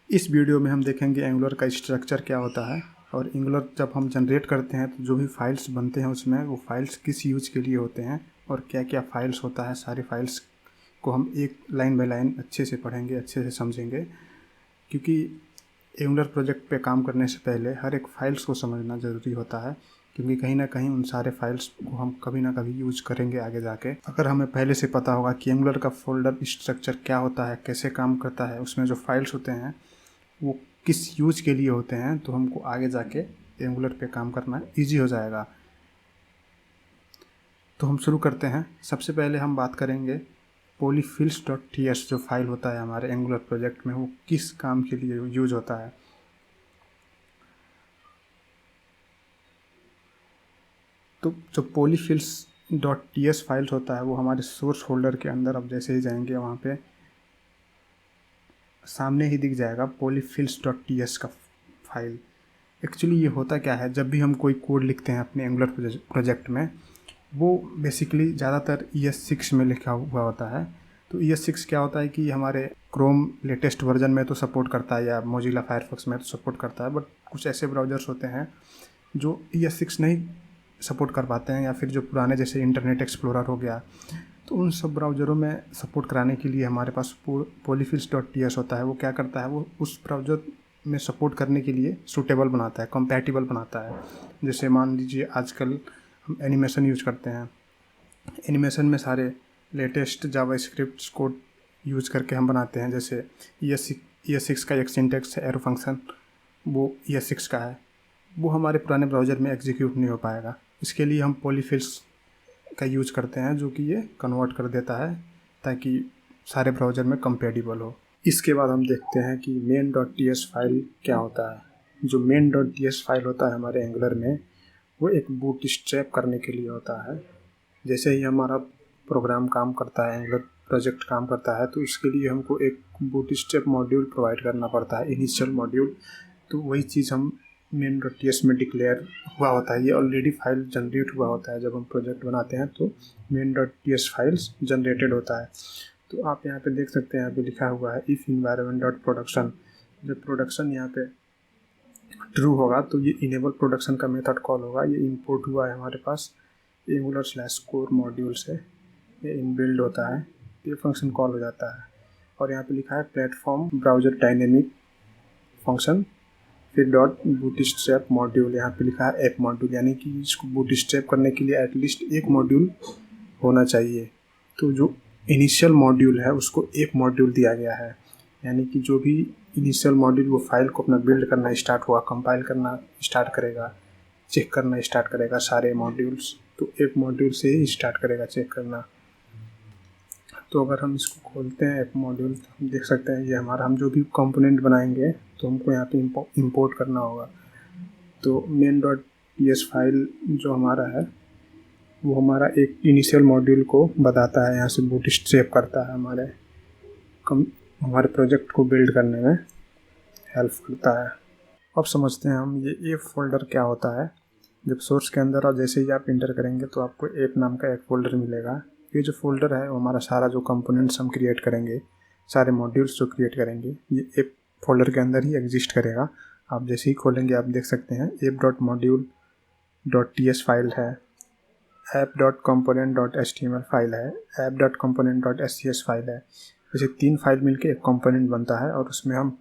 इस वीडियो में हम देखेंगे एंगुलर का स्ट्रक्चर क्या होता है और एंगुलर जब हम जनरेट करते हैं तो जो भी फाइल्स बनते हैं उसमें वो फाइल्स किस यूज के लिए होते हैं और क्या क्या फाइल्स होता है। सारी फाइल्स को हम एक लाइन बाय लाइन अच्छे से पढ़ेंगे, अच्छे से समझेंगे, क्योंकि एंगुलर प्रोजेक्ट पे काम करने से पहले हर एक फाइल्स को समझना ज़रूरी होता है, क्योंकि कहीं ना कहीं उन सारे फाइल्स को हम कभी ना कभी यूज करेंगे आगे जाके। अगर हमें पहले से पता होगा कि एंगुलर का फोल्डर स्ट्रक्चर क्या होता है, कैसे काम करता है, उसमें जो फाइल्स होते हैं वो किस यूज के लिए होते हैं, तो हमको आगे जाके एंगुलर पे काम करना इजी हो जाएगा। तो हम शुरू करते हैं। सबसे पहले हम बात करेंगे polyfills.ts जो फाइल होता है हमारे एंगुलर प्रोजेक्ट में, वो किस काम के लिए यूज होता है। तो जो polyfills.ts फाइल्स होता है वो हमारे सोर्स फोल्डर के अंदर, अब जैसे ही जाएंगे वहाँ पे सामने ही दिख जाएगा polyfills.ts का फाइल। एक्चुअली ये होता क्या है, जब भी हम कोई कोड लिखते हैं अपने एंगुलर प्रोजेक्ट में, वो बेसिकली ज़्यादातर ES6 में लिखा हुआ होता है। तो ES6 क्या होता है कि हमारे क्रोम लेटेस्ट वर्जन में तो सपोर्ट करता है या मोजिला फायरफॉक्स में तो सपोर्ट करता है, बट कुछ ऐसे ब्राउज़र्स होते हैं जो ES6 नहीं सपोर्ट कर पाते हैं, या फिर जो पुराने जैसे इंटरनेट एक्सप्लोरर हो गया, तो उन सब ब्राउज़रों में सपोर्ट कराने के लिए हमारे पास polyfills.ts होता है। वो क्या करता है, वो उस ब्राउज़र में सपोर्ट करने के लिए सूटेबल बनाता है, कंपैटिबल बनाता है। जैसे मान लीजिए आजकल हम एनिमेशन यूज करते हैं, एनिमेशन में सारे लेटेस्ट जावास्क्रिप्ट कोड यूज करके हम बनाते हैं। जैसे ES6 का एक सिंटेक्स है एरो फंक्शन, वो ES6 का है, वो हमारे पुराने ब्राउज़र में एग्जीक्यूट नहीं हो पाएगा। इसके लिए हम polyfills का यूज करते हैं, जो कि ये कन्वर्ट कर देता है ताकि सारे ब्राउज़र में कंपेटिबल हो। इसके बाद हम देखते हैं कि main.ts फाइल क्या होता है। जो main.ts फाइल होता है हमारे एंगुलर में, वो एक बूटस्ट्रैप करने के लिए होता है। जैसे ही हमारा प्रोग्राम काम करता है, एंगुलर प्रोजेक्ट काम करता है, तो उसके लिए हमको एक बूटस्ट्रैप मॉड्यूल प्रोवाइड करना पड़ता है, इनिशियल मॉड्यूल। तो वही चीज़ हम main.ts में डिक्लेयर हुआ होता है। ये ऑलरेडी फाइल जनरेट हुआ होता है। जब हम प्रोजेक्ट बनाते हैं तो main.ts फाइल्स जनरेटेड होता है। तो आप यहाँ पे देख सकते हैं, यहाँ पे लिखा हुआ है if environment.production। जब प्रोडक्शन यहाँ पे ट्रू होगा तो ये इनेबल प्रोडक्शन का मेथड कॉल होगा। ये इंपोर्ट हुआ है हमारे पास angular/core मॉड्यूल से, ये इनबिल्ड होता है, ये फंक्शन कॉल हो जाता है। और यहाँ पे लिखा है प्लेटफॉर्म ब्राउजर डायनेमिक फंक्शन, फिर डॉट बूटस्ट्रैप मॉड्यूल, यहाँ पे लिखा है ऐप मॉड्यूल, यानी कि इसको बूटस्ट्रैप करने के लिए एटलीस्ट एक मॉड्यूल होना चाहिए। तो जो इनिशियल मॉड्यूल है उसको एक मॉड्यूल दिया गया है, यानी कि जो भी इनिशियल मॉड्यूल वो फाइल को अपना बिल्ड करना स्टार्ट हुआ, कंपाइल करना स्टार्ट करेगा, चेक करना स्टार्ट करेगा सारे मॉड्यूल्स, तो एक मॉड्यूल से ही स्टार्ट करेगा चेक करना। तो अगर हम इसको खोलते हैं ऐप मॉड्यूल, तो हम देख सकते हैं ये हमारा, हम जो भी कंपोनेंट बनाएंगे तो हमको यहाँ पे इंपोर्ट करना होगा। तो main.ts फाइल जो हमारा है वो हमारा एक इनिशियल मॉड्यूल को बताता है, यहाँ से बूटस्ट्रैप करता है, हमारे प्रोजेक्ट को बिल्ड करने में हेल्प करता है। अब समझते हैं हम ये ऐप फोल्डर क्या होता है। जब सोर्स के अंदर और जैसे ही आप इंटर करेंगे तो आपको ऐप नाम का एक फ़ोल्डर मिलेगा। ये जो फोल्डर है वो हमारा सारा जो कंपोनेंट्स हम क्रिएट करेंगे, सारे मॉड्यूल्स जो क्रिएट करेंगे, ये ऐप फोल्डर के अंदर ही एग्जिस्ट करेगा। आप जैसे ही खोलेंगे आप देख सकते हैं app.module.ts फाइल है, app.component.html फाइल है, app.component.scs फाइल है। जैसे 3 फाइल मिलके एक कंपोनेंट बनता है और उसमें हम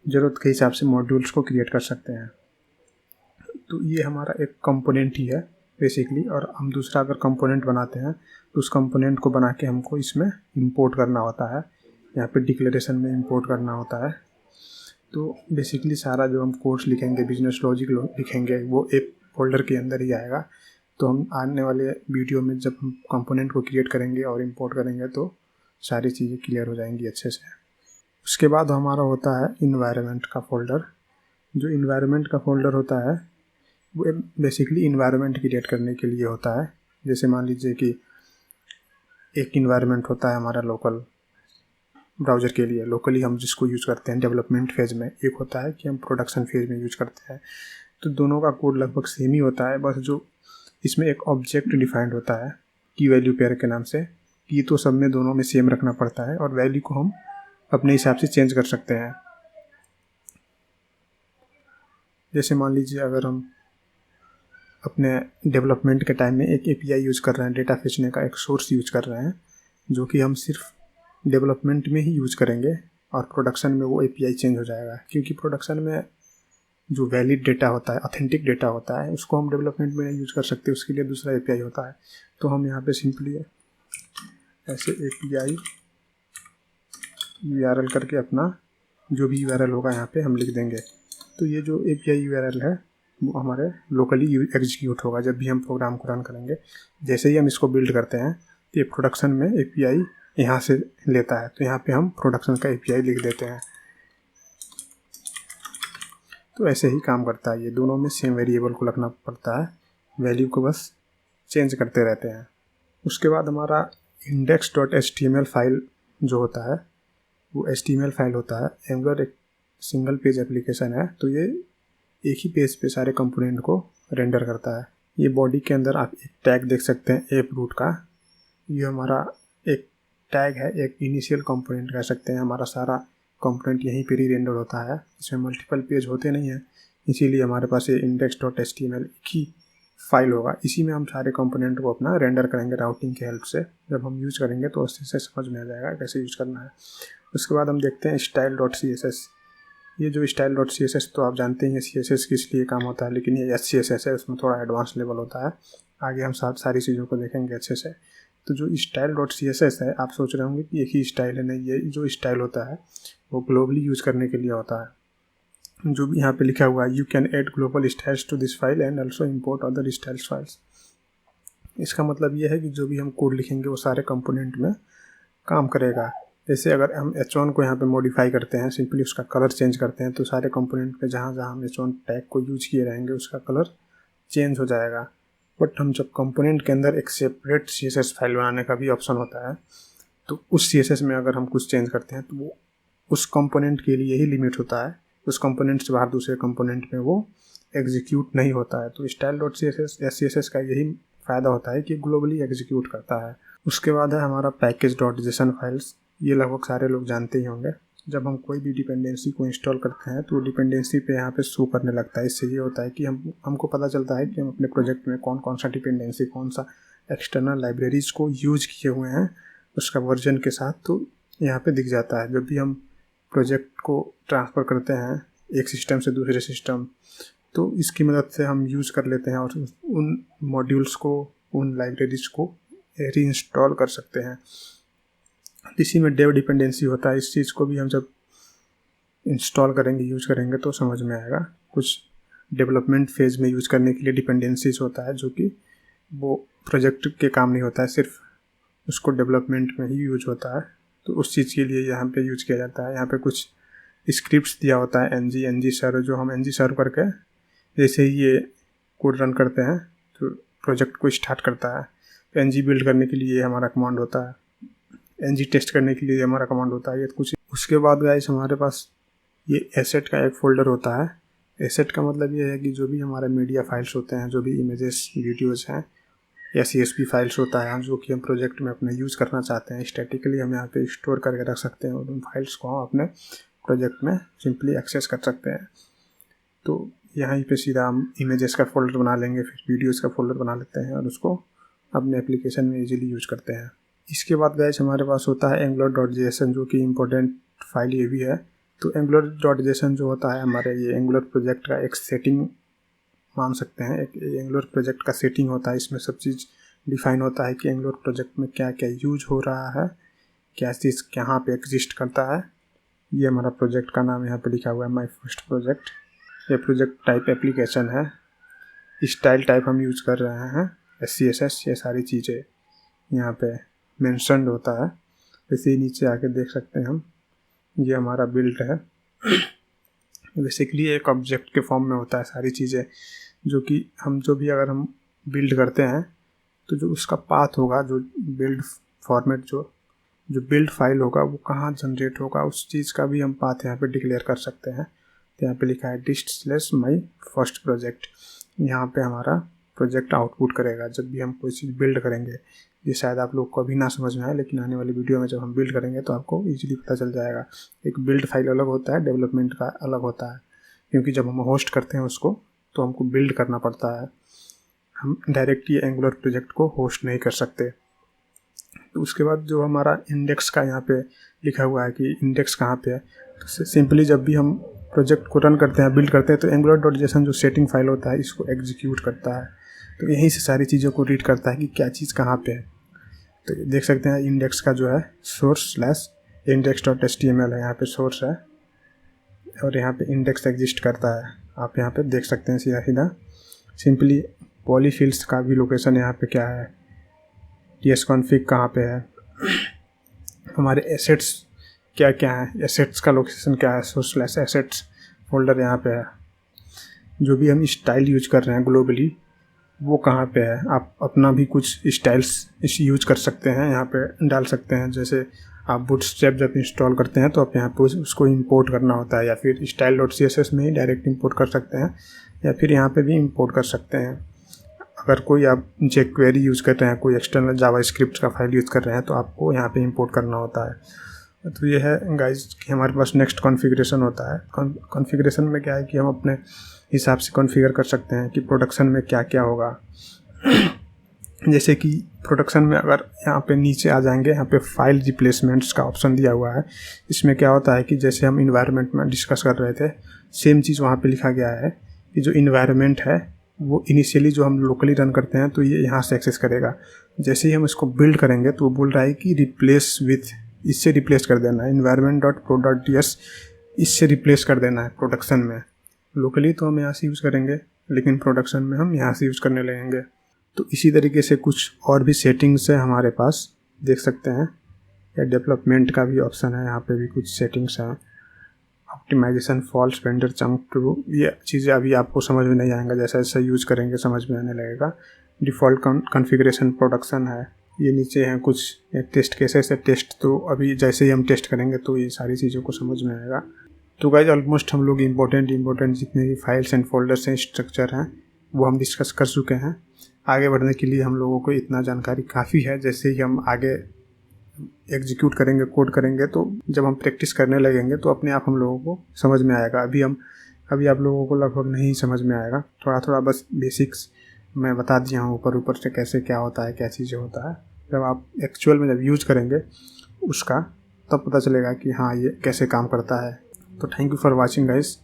ज़रूरत के हिसाब से मॉड्यूल्स को क्रिएट कर सकते हैं। तो ये हमारा एक कंपोनेंट ही है बेसिकली, और हम दूसरा अगर कंपोनेंट बनाते हैं तो उस कंपोनेंट को बना के हमको इसमें इंपोर्ट करना होता है, यहाँ पे डिक्लेरेशन में इंपोर्ट करना होता है। तो बेसिकली सारा जो हम कोर्स लिखेंगे, बिजनेस लॉजिक लिखेंगे, वो एक फोल्डर के अंदर ही आएगा। तो हम आने वाले वीडियो में जब हम कंपोनेंट को क्रिएट करेंगे और इंपोर्ट करेंगे तो सारी चीज़ें क्लियर हो जाएंगी अच्छे से। उसके बाद हमारा होता है इन्वायरमेंट का फोल्डर। जो इन्वायरमेंट का फोल्डर होता है वो बेसिकली इन्वायरमेंट क्रिएट करने के लिए होता है। जैसे मान लीजिए कि एक इन्वायरमेंट होता है हमारा लोकल ब्राउज़र के लिए, लोकली हम जिसको यूज़ करते हैं डेवलपमेंट फेज़ में, एक होता है कि हम प्रोडक्शन फेज़ में यूज़ करते हैं। तो दोनों का कोड लगभग सेम ही होता है, बस जो इसमें एक ऑब्जेक्ट डिफाइंड होता है की वैल्यू पेयर के नाम से। की तो सब में दोनों में सेम रखना पड़ता है और वैल्यू को हम अपने हिसाब से चेंज कर सकते हैं। जैसे मान लीजिए अगर हम अपने डेवलपमेंट के टाइम में एक एपीआई यूज़ कर रहे हैं, डेटा खींचने का एक सोर्स यूज कर रहे हैं, जो कि हम सिर्फ डेवलपमेंट में ही यूज़ करेंगे और प्रोडक्शन में वो एपीआई चेंज हो जाएगा, क्योंकि प्रोडक्शन में जो वैलिड डेटा होता है, ऑथेंटिक डेटा होता है, उसको हम डेवलपमेंट में नहीं यूज़ कर सकते, उसके लिए दूसरा एपीआई होता है। तो हम यहाँ पे सिंपली ऐसे एपीआई यूआरएल करके अपना जो भी यूआरएल होगा यहाँ पे हम लिख देंगे। तो ये जो एपीआई यूआरएल है वो हमारे लोकली एग्जीक्यूट होगा जब भी हम प्रोग्राम को रन करेंगे। जैसे ही हम इसको बिल्ड करते हैं तो ये प्रोडक्शन में एपीआई यहाँ से लेता है, तो यहाँ पे हम प्रोडक्शन का एपीआई लिख देते हैं। तो ऐसे ही काम करता है, ये दोनों में सेम वेरिएबल को रखना पड़ता है, वैल्यू को बस चेंज करते रहते हैं। उसके बाद हमारा index.html फाइल जो होता है वो HTML फाइल होता है। एंगुलर एक सिंगल पेज एप्लीकेशन है, तो ये एक ही पेज पे सारे कंपोनेंट को रेंडर करता है। ये बॉडी के अंदर आप एक टैग देख सकते हैं एप रूट का, ये हमारा एक टैग है, एक इनिशियल कंपोनेंट कह सकते हैं। हमारा सारा कंपोनेंट यहीं पर ही रेंडर होता है, इसमें मल्टीपल पेज होते नहीं हैं, इसीलिए हमारे पास ये index.html एक ही फाइल होगा। इसी में हम सारे कंपोनेंट को अपना रेंडर करेंगे राउटिंग की हेल्प से। जब हम यूज़ करेंगे तो उससे समझ में आ जाएगा कैसे यूज़ करना है। उसके बाद हम देखते हैं style.css। ये जो style.css तो आप जानते ही हैं CSS किस लिए काम होता है, लेकिन ये SCSS है, उसमें थोड़ा एडवांस लेवल होता है। आगे हम सारी चीज़ों को देखेंगे अच्छे से। तो जो style.css है, आप सोच रहे होंगे कि एक ही स्टाइल है, नहीं, ये जो स्टाइल होता है वो ग्लोबली यूज़ करने के लिए होता है। जो भी यहाँ पे लिखा हुआ है, you can add global styles to this file and also import other styles files. इसका मतलब ये है कि जो भी हम कोड लिखेंगे वो सारे कंपोनेंट में काम करेगा। जैसे अगर हम h1 को यहाँ पे मॉडिफाई करते हैं, सिंपली उसका कलर चेंज करते हैं, तो सारे कंपोनेंट पे जहाँ जहाँ हम h1 टैग को यूज किए रहेंगे उसका कलर चेंज हो जाएगा। बट हम जब कंपोनेंट के अंदर एक सेपरेट CSS फाइल बनाने का भी ऑप्शन होता है, तो उस CSS में अगर हम कुछ चेंज करते हैं तो वो उस कंपोनेंट के लिए ही लिमिट होता है, उस कंपोनेंट से बाहर दूसरे कंपोनेंट में वो एग्जीक्यूट नहीं होता है। तो style.css या CSS का यही फ़ायदा होता है कि ग्लोबली एग्जीक्यूट करता है। उसके बाद है हमारा package.json फाइल्स। ये लगभग सारे लोग जानते ही होंगे। जब हम कोई भी डिपेंडेंसी को इंस्टॉल करते हैं तो वो डिपेंडेंसी पे यहाँ पे शो करने लगता है। इससे ये होता है कि हमको पता चलता है कि हम अपने प्रोजेक्ट में कौन कौन सा डिपेंडेंसी, कौन सा एक्सटर्नल लाइब्रेरीज को यूज किए हुए हैं उसका वर्जन के साथ, तो यहाँ पे दिख जाता है। जब भी हम प्रोजेक्ट को ट्रांसफ़र करते हैं एक सिस्टम से दूसरे सिस्टम, तो इसकी मदद से हम यूज़ कर लेते हैं और उन मॉड्यूल्स को, उन लाइब्रेरीज को रीइंस्टॉल कर सकते हैं। इसी में डेव डिपेंडेंसी होता है, इस चीज़ को भी हम जब इंस्टॉल करेंगे, यूज करेंगे तो समझ में आएगा। कुछ डेवलपमेंट फेज में यूज़ करने के लिए डिपेंडेंसीज होता है जो कि वो प्रोजेक्ट के काम नहीं होता है, सिर्फ उसको डेवलपमेंट में ही यूज होता है, तो उस चीज़ के लिए यहाँ पे यूज किया जाता है। यहाँ पे कुछ स्क्रिप्ट्स दिया होता है ng सर्व, जो हम ng सर्व करके जैसे ही ये कोड रन करते हैं तो प्रोजेक्ट को स्टार्ट करता है। तो ng बिल्ड करने के लिए हमारा कमांड होता है, ng टेस्ट करने के लिए हमारा कमांड होता है, ये कुछ। उसके बाद गाइस हमारे पास ये एसेट का एक फ़ोल्डर होता है। एसेट का मतलब ये है कि जो भी हमारे मीडिया फाइल्स होते हैं, जो भी इमेजेस, वीडियोज़ हैं या CSV फाइल्स होता है जो कि हम प्रोजेक्ट में अपने यूज़ करना चाहते हैं, स्टैटिकली हम यहाँ पे स्टोर करके रख सकते हैं और उन फाइल्स को हम अपने प्रोजेक्ट में सिंपली एक्सेस कर सकते हैं। तो यहाँ पे सीधा हम इमेजेस का फोल्डर बना लेंगे, फिर वीडियोज़ का फोल्डर बना लेते हैं और उसको अपने एप्लीकेशन में ईजिली यूज करते हैं। इसके बाद गाइस हमारे पास होता है angular.json, जो कि इम्पोर्टेंट फाइल ये भी है। तो angular.json जो होता है हमारे ये एंगुलर प्रोजेक्ट का एक सेटिंग मान सकते हैं, एक एंगुलर प्रोजेक्ट का सेटिंग होता है। इसमें सब चीज़ डिफाइन होता है कि एंगुलर प्रोजेक्ट में क्या क्या यूज हो रहा है, क्या चीज़ कहाँ पे एग्जिस्ट करता है। ये हमारा प्रोजेक्ट का नाम यहाँ पे लिखा हुआ है, माई फर्स्ट प्रोजेक्ट। ये प्रोजेक्ट टाइप एप्लीकेशन है, स्टाइल टाइप हम यूज कर रहे हैं SCSS। ये सारी चीज़ें यहाँ पे मेंशन्ड होता है। इसी नीचे आके देख सकते हैं हम, ये हमारा बिल्ड है। बेसिकली एक ऑब्जेक्ट के फॉर्म में होता है सारी चीज़ें, जो कि हम जो भी अगर हम बिल्ड करते हैं तो जो उसका पाथ होगा, जो बिल्ड फॉर्मेट, जो बिल्ड फाइल होगा वो कहाँ जनरेट होगा, उस चीज़ का भी हम पाथ यहाँ पे डिक्लेयर कर सकते हैं। तो यहाँ पे लिखा है dist/my फर्स्ट प्रोजेक्ट। यहाँ पे हमारा प्रोजेक्ट आउटपुट करेगा जब भी हम कोई चीज़ बिल्ड करेंगे। ये शायद आप लोग को अभी ना समझ में आए, लेकिन आने वाली वीडियो में जब हम बिल्ड करेंगे तो आपको ईजिली पता चल जाएगा। एक बिल्ड फाइल अलग होता है, डेवलपमेंट का अलग होता है। क्योंकि जब हम होस्ट करते हैं उसको तो हमको बिल्ड करना पड़ता है, हम डायरेक्ट ये एंगुलर प्रोजेक्ट को होस्ट नहीं कर सकते। तो उसके बाद जो हमारा इंडेक्स का यहाँ पे लिखा हुआ है कि इंडेक्स कहाँ पे है, तो सिंपली जब भी हम प्रोजेक्ट को रन करते हैं, बिल्ड करते हैं, तो angular.json जो सेटिंग फाइल होता है इसको एग्जीक्यूट करता है। तो यहीं से सारी चीज़ों को रीड करता है कि क्या चीज़ कहाँ पे है। तो देख सकते हैं इंडेक्स का जो है source/index.html है, यहाँ पे सोर्स है और यहाँ पे इंडेक्स एग्जिस्ट करता है। आप यहाँ पे देख सकते हैं सीधा सीधा सिंपली पॉलीफिल्स का भी लोकेशन यहाँ पे क्या है, tsconfig कहाँ पे है, हमारे एसेट्स क्या क्या है, एसेट्स का लोकेशन क्या है, source/assets फोल्डर यहाँ पे है। जो भी हम स्टाइल यूज कर रहे हैं ग्लोबली वो कहाँ पे है, आप अपना भी कुछ स्टाइल्स यूज कर सकते हैं, यहाँ पे डाल सकते हैं। जैसे आप बूटस्ट्रैप जब इंस्टॉल करते हैं तो आप यहाँ पे उसको इंपोर्ट करना होता है, या फिर style.css में ही डायरेक्ट इंपोर्ट कर सकते हैं, या फिर यहाँ पे भी इंपोर्ट कर सकते हैं। अगर कोई आप jQuery यूज़ कर रहे हैं, कोई एक्सटर्नल जावास्क्रिप्ट का फाइल यूज़ कर रहे हैं, तो आपको यहाँ पे इंपोर्ट करना होता है। तो ये है गाइज कि हमारे पास नेक्स्ट कॉन्फ़िगरेशन होता है। कॉन्फ़िगरेशन में क्या है कि हम अपने हिसाब से कॉन्फ़िगर कर सकते हैं कि प्रोडक्शन में क्या क्या होगा। जैसे कि प्रोडक्शन में अगर यहाँ पे नीचे आ जाएंगे, यहाँ पे फाइल रिप्लेसमेंट्स का ऑप्शन दिया हुआ है। इसमें क्या होता है कि जैसे हम इन्वायरमेंट में डिस्कस कर रहे थे, सेम चीज़ वहाँ पे लिखा गया है कि जो इन्वायरमेंट है वो इनिशियली जो हम लोकली रन करते हैं तो ये यहाँ से एक्सेस करेगा। जैसे ही हम इसको बिल्ड करेंगे तो वो बोल रहा है कि रिप्लेस विथ, इससे रिप्लेस कर देना है, environment.pro.ts इससे रिप्लेस कर देना है प्रोडक्शन में। लोकली तो हम यहाँ से यूज़ करेंगे, लेकिन प्रोडक्शन में हम यहाँ से यूज़ करने लगेंगे। तो इसी तरीके से कुछ और भी सेटिंग्स है हमारे पास, देख सकते हैं। या डेवलपमेंट का भी ऑप्शन है, यहाँ पे भी कुछ सेटिंग्स हैं। Optimisation, false vendor chunk to, ये चीज़ें अभी आपको समझ में नहीं आएंगा, जैसा जैसा यूज़ करेंगे समझ में आने लगेगा। डिफ़ॉल्ट कॉन्फ़िगरेशन प्रोडक्शन है, ये नीचे हैं कुछ टेस्ट केसेस है। टेस्ट तो अभी जैसे ही हम टेस्ट करेंगे तो ये सारी चीज़ों को समझ में आएगा। तो गाइज ऑलमोस्ट हम लोग इम्पोर्टेंट जितने भी फाइल्स एंड फोल्डर्स हैं, स्ट्रक्चर हैं, वो हम डिस्कस कर चुके हैं। आगे बढ़ने के लिए हम लोगों को इतना जानकारी काफ़ी है। जैसे ही हम आगे एग्जीक्यूट करेंगे, कोड करेंगे, तो जब हम प्रैक्टिस करने लगेंगे तो अपने आप हम लोगों को समझ में आएगा। अभी आप लोगों को लगभग नहीं समझ में आएगा, थोड़ा थोड़ा बस बेसिक्स मैं बता दिया हूँ ऊपर ऊपर से कैसे क्या होता है, क्या चीज़ें होता है। जब आप एक्चुअल में जब यूज करेंगे उसका, तब पता चलेगा कि हाँ ये कैसे काम करता है। तो thank you for watching guys.